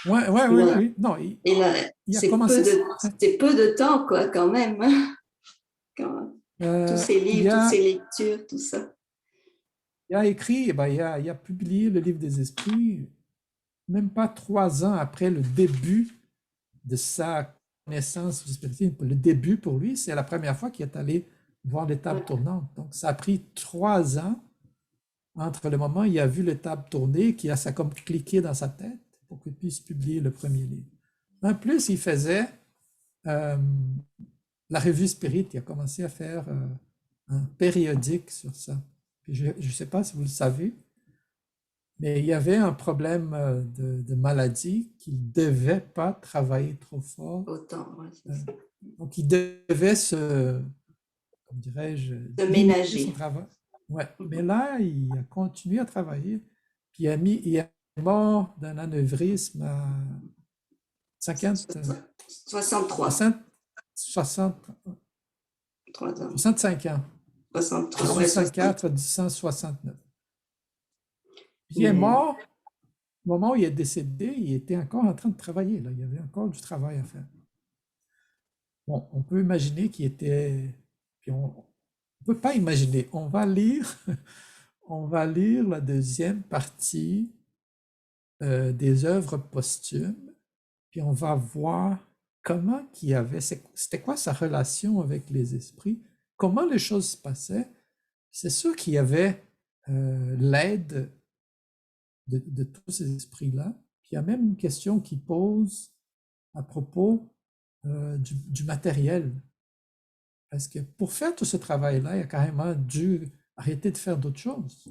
Ouais, ouais, Il oui, a, oui. Non, il a, il a commencé. c'est peu de temps, quoi, quand même. Hein. Tous ces Il, livres, toutes a, ces lectures, tout ça. il a écrit, eh ben, il a publié le livre des esprits, même pas 3 ans après le début de sa connaissance du spiritisme. Le début pour lui, c'est la première fois qu'il est allé voir les tables tournantes. Donc, ça a pris 3 ans entre le moment où il a vu les tables tourner, qui a ça comme cliqué dans sa tête pour qu'il puisse publier le premier livre. En plus, il faisait euh, la revue Spirit. Il a commencé à faire un périodique sur ça. Puis je ne sais pas si vous le savez, mais il y avait un problème de maladie qu'il ne devait pas travailler trop fort. Autant, ouais, Donc, il devait comme dirais-je, de limiter son ménager. travail. Ouais. Mais là, il a continué à travailler. Puis il est mort d'un anévrisme à 50, 63, 60, 60, 3 ans. 65 ans. 63, ouais, 60. 1864 à 1869. Puis il est Mais, mort, au moment où il est décédé, il était encore en train de travailler. Là. Il y avait encore du travail à faire. Bon, on peut imaginer qu'il était. Puis on ne peut pas imaginer. On va lire la deuxième partie des œuvres posthumes, puis on va voir comment qu'il y avait, c'était quoi sa relation avec les esprits, comment les choses se passaient. C'est sûr qu'il y avait l'aide de tous ces esprits-là. Puis il y a même une question qui pose à propos du matériel. Parce que pour faire tout ce travail-là, il a carrément dû arrêter de faire d'autres choses.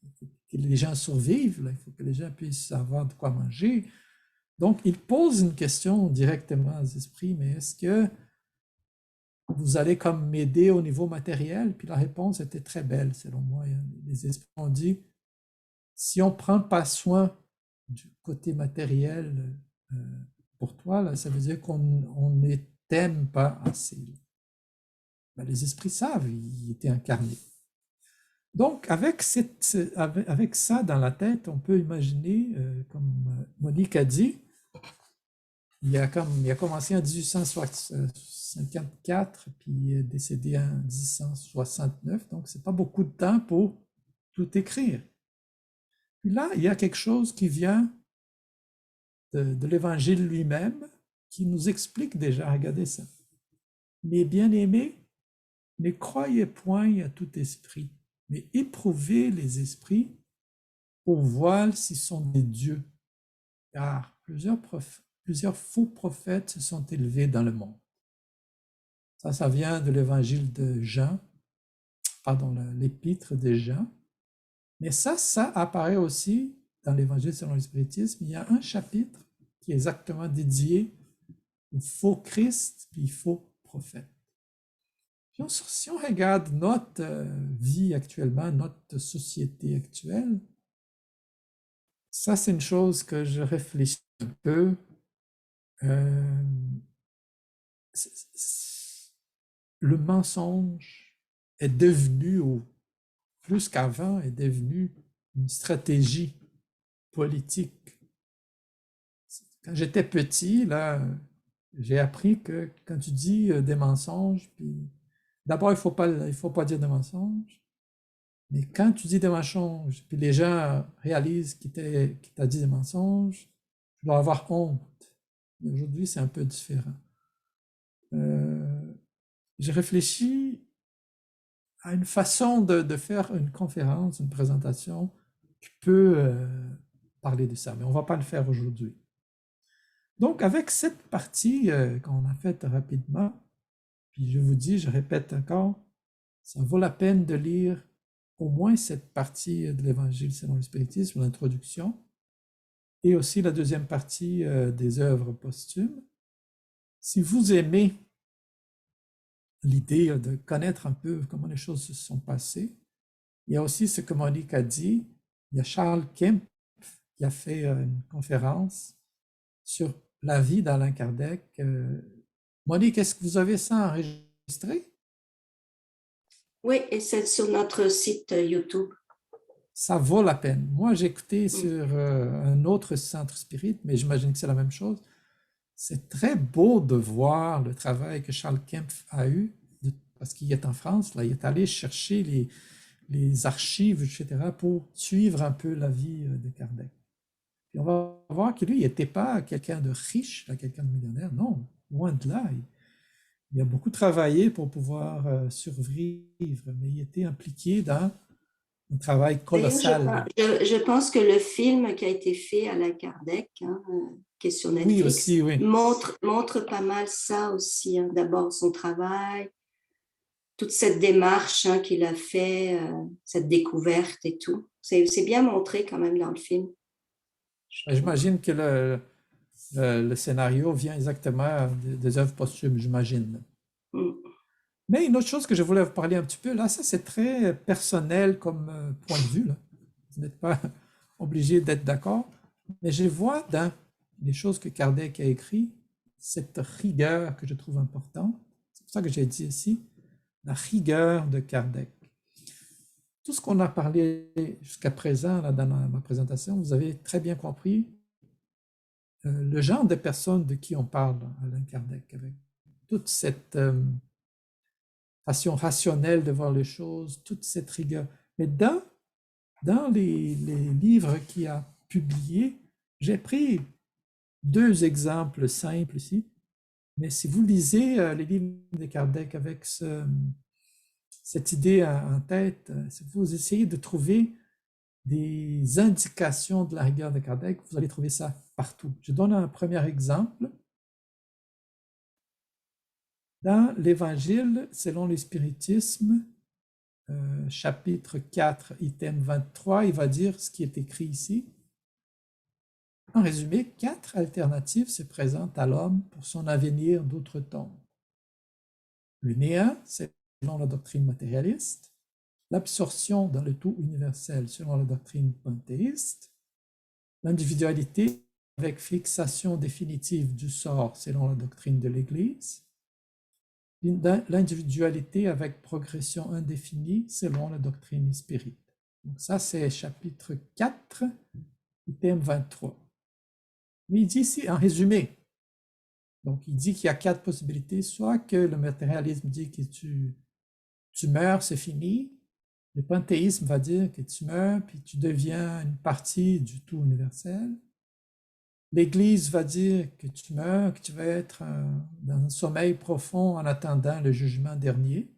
Il faut que les gens survivent, là. Il faut que les gens puissent avoir de quoi manger. Donc, il pose une question directement aux esprits, mais est-ce que vous allez comme m'aider au niveau matériel? Puis la réponse était très belle, selon moi. Les esprits ont dit, si on ne prend pas soin du côté matériel pour toi, là, ça veut dire qu'on ne t'aime pas assez. Ben, les esprits savent, ils étaient incarnés. Donc, avec ça dans la tête, on peut imaginer, comme Monique a dit, il a commencé en 1854, puis il est décédé en 1869, donc c'est pas beaucoup de temps pour tout écrire. Puis là, il y a quelque chose qui vient de l'Évangile lui-même qui nous explique déjà, regardez ça. Mes bien-aimés, ne croyez point à tout esprit, mais éprouvez les esprits pour voir s'ils sont des dieux, car plusieurs faux prophètes se sont élevés dans le monde. Ça vient de l'évangile de Jean, pardon, l'épître de Jean. Mais ça apparaît aussi dans l'évangile selon le spiritisme. Il y a un chapitre qui est exactement dédié aux faux Christ et faux prophètes. Si on regarde notre vie actuellement, notre société actuelle, ça c'est une chose que je réfléchis un peu. Le mensonge est devenu, ou plus qu'avant, est devenu une stratégie politique. Quand j'étais petit, là, j'ai appris que quand tu dis des mensonges, puis d'abord, il faut pas dire de mensonges, mais quand tu dis des mensonges, puis les gens réalisent qu'il t'a dit des mensonges, tu dois avoir honte. Aujourd'hui, c'est un peu différent. J'ai réfléchi à une façon de faire une conférence, une présentation qui peut parler de ça, mais on ne va pas le faire aujourd'hui. Donc, avec cette partie qu'on a faite rapidement, puis je vous dis, je répète encore, ça vaut la peine de lire au moins cette partie de l'Évangile selon le spiritisme, l'introduction, et aussi la deuxième partie des œuvres posthumes. Si vous aimez l'idée de connaître un peu comment les choses se sont passées, il y a aussi ce que Monique a dit, il y a Charles Kemp qui a fait une conférence sur la vie d'Alain Kardec. Monique, est-ce que vous avez ça enregistré? Oui, et c'est sur notre site YouTube. Ça vaut la peine. Moi, j'ai écouté sur un autre centre spirit, mais j'imagine que c'est la même chose. C'est très beau de voir le travail que Charles Kempf a eu, parce qu'il est en France, là, il est allé chercher les archives, etc., pour suivre un peu la vie de Kardec. Puis on va voir que lui, il n'était pas quelqu'un de riche, quelqu'un de millionnaire, non, loin de là. Il a beaucoup travaillé pour pouvoir survivre, mais il était impliqué dans un travail colossal. Je pense que le film qui a été fait à la Kardec, qui est sur Netflix, oui, aussi, oui. montre pas mal ça aussi. Hein. D'abord son travail, toute cette démarche qu'il a fait, cette découverte et tout. C'est bien montré quand même dans le film. J'imagine que le scénario vient exactement des œuvres posthumes, j'imagine. Mais une autre chose que je voulais vous parler un petit peu, là, ça c'est très personnel comme point de vue. Là. Vous n'êtes pas obligé d'être d'accord. Mais je vois dans les choses que Kardec a écrites, cette rigueur que je trouve importante. C'est pour ça que j'ai dit ici, la rigueur de Kardec. Tout ce qu'on a parlé jusqu'à présent là, dans ma présentation, vous avez très bien compris le genre de personnes de qui on parle, Alain Kardec, avec toute cette façon rationnelle de voir les choses, toute cette rigueur. Mais dans les livres qu'il a publiés, j'ai pris deux exemples simples ici. Mais si vous lisez les livres de Kardec avec cette idée en tête, si vous essayez de trouver des indications de la rigueur de Kardec, vous allez trouver ça partout. Je donne un premier exemple. Dans l'Évangile, selon le spiritisme, chapitre 4, item 23, il va dire ce qui est écrit ici. En résumé, 4 alternatives se présentent à l'homme pour son avenir d'outre-tombe. Le néant, selon la doctrine matérialiste, l'absorption dans le tout universel selon la doctrine panthéiste, l'individualité avec fixation définitive du sort selon la doctrine de l'Église, l'individualité avec progression indéfinie selon la doctrine spirite. Donc ça, c'est chapitre 4, item 23. Mais il dit ici, en résumé, donc il dit qu'il y a 4 possibilités, soit que le matérialisme dit que tu meurs, c'est fini, le panthéisme va dire que tu meurs, puis tu deviens une partie du tout universel, l'Église va dire que tu meurs, que tu vas être dans un sommeil profond en attendant le jugement dernier.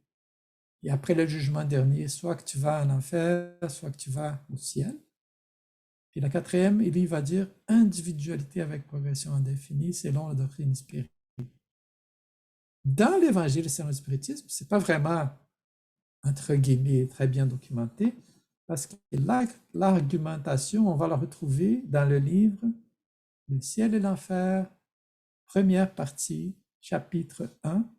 Et après le jugement dernier, soit que tu vas en enfer, soit que tu vas au ciel. Puis la quatrième, il va dire individualité avec progression indéfinie selon la doctrine spirituelle. Dans l'Évangile selon le spiritisme, ce n'est pas vraiment, entre guillemets, très bien documenté, parce que l'argumentation, on va la retrouver dans le livre Le ciel et l'enfer, première partie, chapitre 1,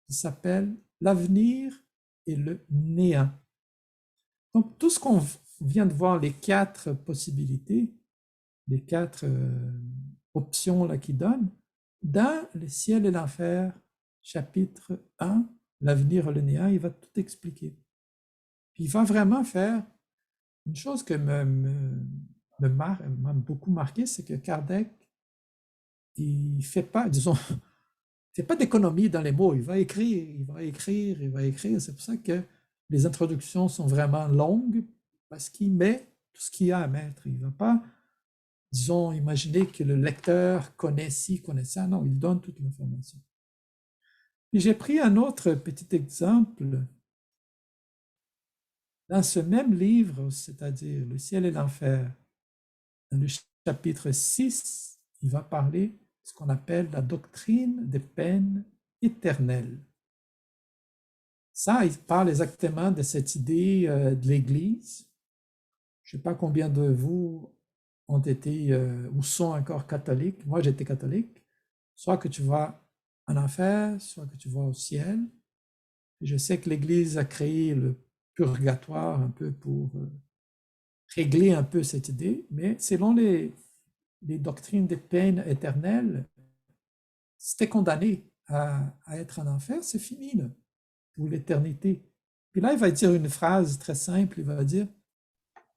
qui s'appelle L'avenir et le néant. Donc, tout ce qu'on vient de voir, les quatre possibilités, les quatre options là qu'il donne, dans le ciel et l'enfer, chapitre 1, l'avenir et le néant, il va tout expliquer. Puis il va vraiment faire une chose que m'a beaucoup marqué, c'est que Kardec, il fait pas, disons, fait pas d'économie dans les mots. Il va écrire, il va écrire, il va écrire. C'est pour ça que les introductions sont vraiment longues, parce qu'il met tout ce qu'il y a à mettre. Il ne va pas, disons, imaginer que le lecteur connaît ci, connaît ça. Non, il donne toute l'information. Et j'ai pris un autre petit exemple. Dans ce même livre, c'est-à-dire Le ciel et l'enfer, dans le chapitre 6, il va parler de ce qu'on appelle la doctrine des peines éternelles. Ça, il parle exactement de cette idée de l'Église. Je ne sais pas combien de vous ont été ou sont encore catholiques. Moi, j'étais catholique. Soit que tu vas en enfer, soit que tu vas au ciel. Et je sais que l'Église a créé le purgatoire un peu pour régler un peu cette idée, mais selon les doctrines des peines éternelles, si tu es condamné à être en enfer, c'est fini là, pour l'éternité. Puis là, il va dire une phrase très simple, il va dire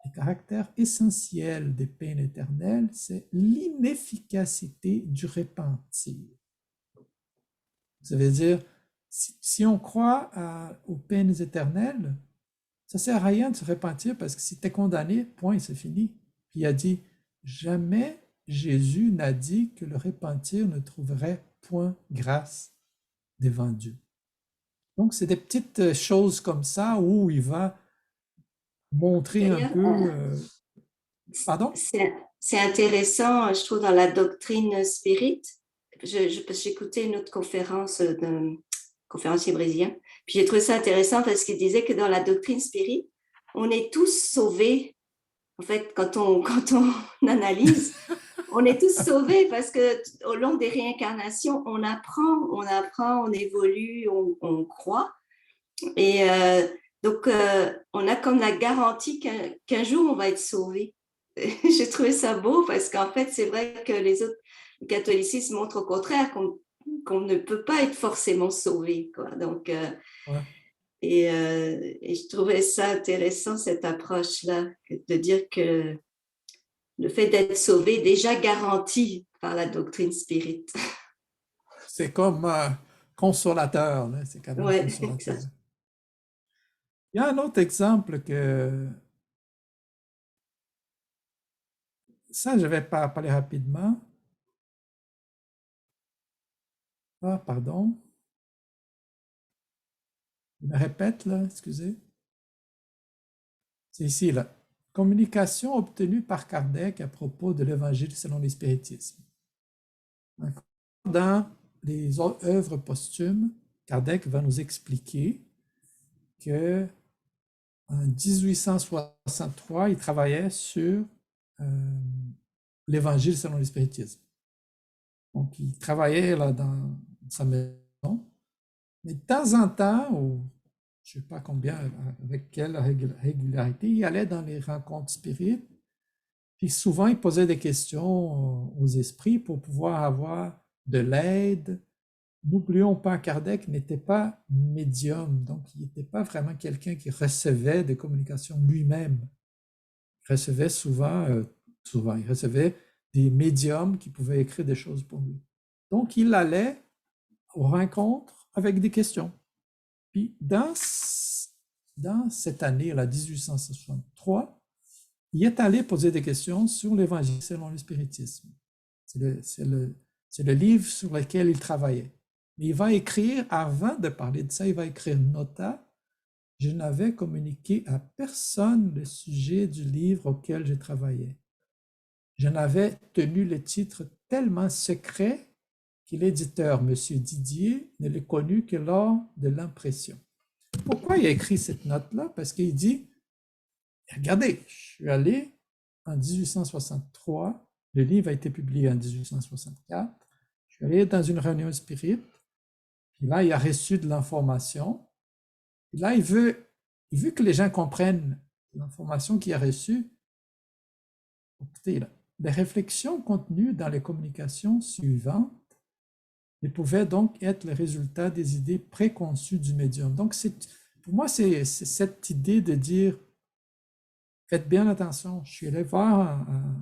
le caractère essentiel des peines éternelles, c'est l'inefficacité du repentir. Ça veut dire, si on croit aux peines éternelles, ça ne sert à rien de se repentir parce que si tu es condamné, point, c'est fini. Puis il a dit, jamais Jésus n'a dit que le repentir ne trouverait point grâce devant Dieu. Donc, c'est des petites choses comme ça où il va montrer un D'ailleurs, peu... pardon? c'est intéressant, je trouve, dans la doctrine spirit. J'écoutais une autre conférence d'un conférencier brésilien, puis j'ai trouvé ça intéressant parce qu'il disait que dans la doctrine spirit, on est tous sauvés. En fait, quand on analyse, on est tous sauvés parce que au long des réincarnations, on apprend, on évolue, on croit. Et donc, on a comme la garantie qu'un jour, on va être sauvé. J'ai trouvé ça beau parce qu'en fait, c'est vrai que les autres catholicisme montrent au contraire qu'on ne peut pas être forcément sauvé, quoi. Donc, Ouais. et je trouvais ça intéressant, cette approche-là, de dire que le fait d'être sauvé est déjà garanti par la doctrine spirit. C'est comme consolateur, là. C'est quand même Ouais, consolateur. exact. Il y a un autre exemple que ça, je vais parler rapidement. Ah, pardon. Je me répète, là, excusez. C'est ici, là. Communication obtenue par Kardec à propos de l'Évangile selon l'espiritisme. Dans les œuvres posthumes, Kardec va nous expliquer que en 1863, il travaillait sur l'Évangile selon l'espiritisme. Donc, il travaillait là dans sa maison, mais de temps en temps, ou je ne sais pas combien, avec quelle régularité, il allait dans les rencontres spirites, puis souvent, il posait des questions aux esprits pour pouvoir avoir de l'aide. N'oublions pas, Kardec n'était pas médium, donc il n'était pas vraiment quelqu'un qui recevait des communications lui-même. Il recevait souvent, il recevait des médiums qui pouvaient écrire des choses pour lui. Donc, il allait aux rencontres avec des questions. Puis, dans cette année, là, 1863, il est allé poser des questions sur l'Évangile selon le spiritisme. C'est le livre sur lequel il travaillait. Mais il va écrire, avant de parler de ça, il va écrire nota. Je n'avais communiqué à personne le sujet du livre auquel je travaillais. Je n'avais tenu le titre tellement secret que l'éditeur, M. Didier, ne l'ait connu que lors de l'impression. Pourquoi il a écrit cette note-là? Parce qu'il dit, regardez, je suis allé en 1863, le livre a été publié en 1864, je suis allé dans une réunion spirit, puis là, il a reçu de l'information, puis là, il veut que les gens comprennent l'information qu'il a reçue. Écoutez, là, les réflexions contenues dans les communications suivantes ne pouvaient donc être le résultat des idées préconçues du médium. Donc, pour moi, c'est cette idée de dire, faites bien attention, je suis allé voir un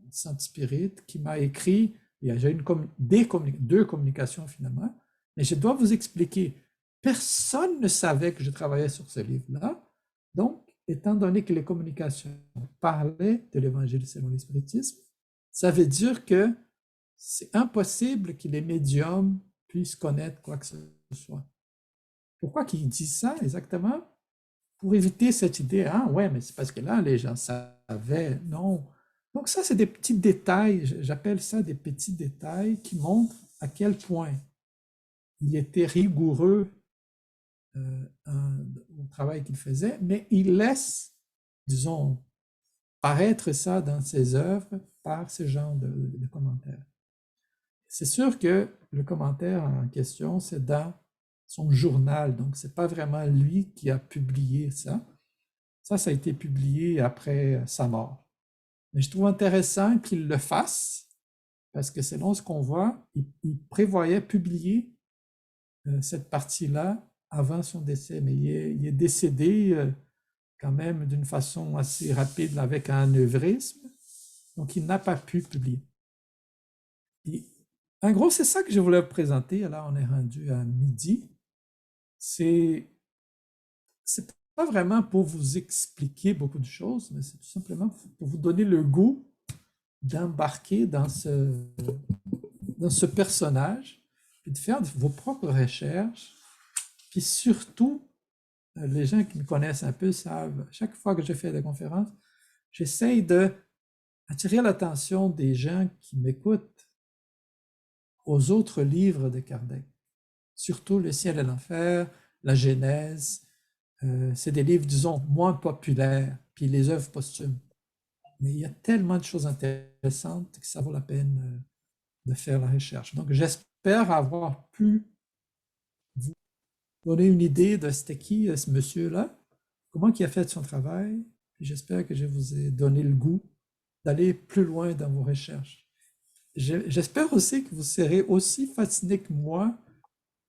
Saint-Spirit qui m'a écrit, il y a deux communications finalement, mais je dois vous expliquer, personne ne savait que je travaillais sur ce livre-là, donc, étant donné que les communications parlaient de l'Évangile selon le spiritisme, ça veut dire que c'est impossible que les médiums puissent connaître quoi que ce soit. Pourquoi qu'il dit ça exactement? Pour éviter cette idée, ah ouais, mais c'est parce que là, les gens savaient. Non. Donc ça, c'est des petits détails, j'appelle ça des petits détails qui montrent à quel point il était rigoureux au travail qu'il faisait, mais il laisse, disons, paraître ça dans ses œuvres par ce genre de commentaires. C'est sûr que le commentaire en question, c'est dans son journal, donc ce n'est pas vraiment lui qui a publié ça. Ça a été publié après sa mort. Mais je trouve intéressant qu'il le fasse, parce que selon ce qu'on voit, il prévoyait publier cette partie-là avant son décès, mais il est décédé quand même d'une façon assez rapide avec un anévrisme, donc il n'a pas pu publier. Et, en gros, c'est ça que je voulais vous présenter. Là, on est rendu à midi. C'est pas vraiment pour vous expliquer beaucoup de choses, mais c'est tout simplement pour vous donner le goût d'embarquer dans ce personnage, puis de faire vos propres recherches. Puis surtout, les gens qui me connaissent un peu savent, chaque fois que je fais des conférences, j'essaye d'attirer l'attention des gens qui m'écoutent aux autres livres de Kardec. Surtout Le ciel et l'enfer, la Genèse. C'est des livres, disons, moins populaires, puis les œuvres posthumes. Mais il y a tellement de choses intéressantes que ça vaut la peine de faire la recherche. Donc, j'espère avoir pu vous donner une idée de c'était qui ce monsieur-là, comment il a fait son travail, puis j'espère que je vous ai donné le goût d'aller plus loin dans vos recherches. J'espère aussi que vous serez aussi fasciné que moi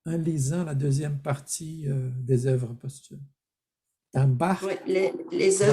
en lisant la deuxième partie des œuvres posthumes. Dans Bach, Oui, les œuvres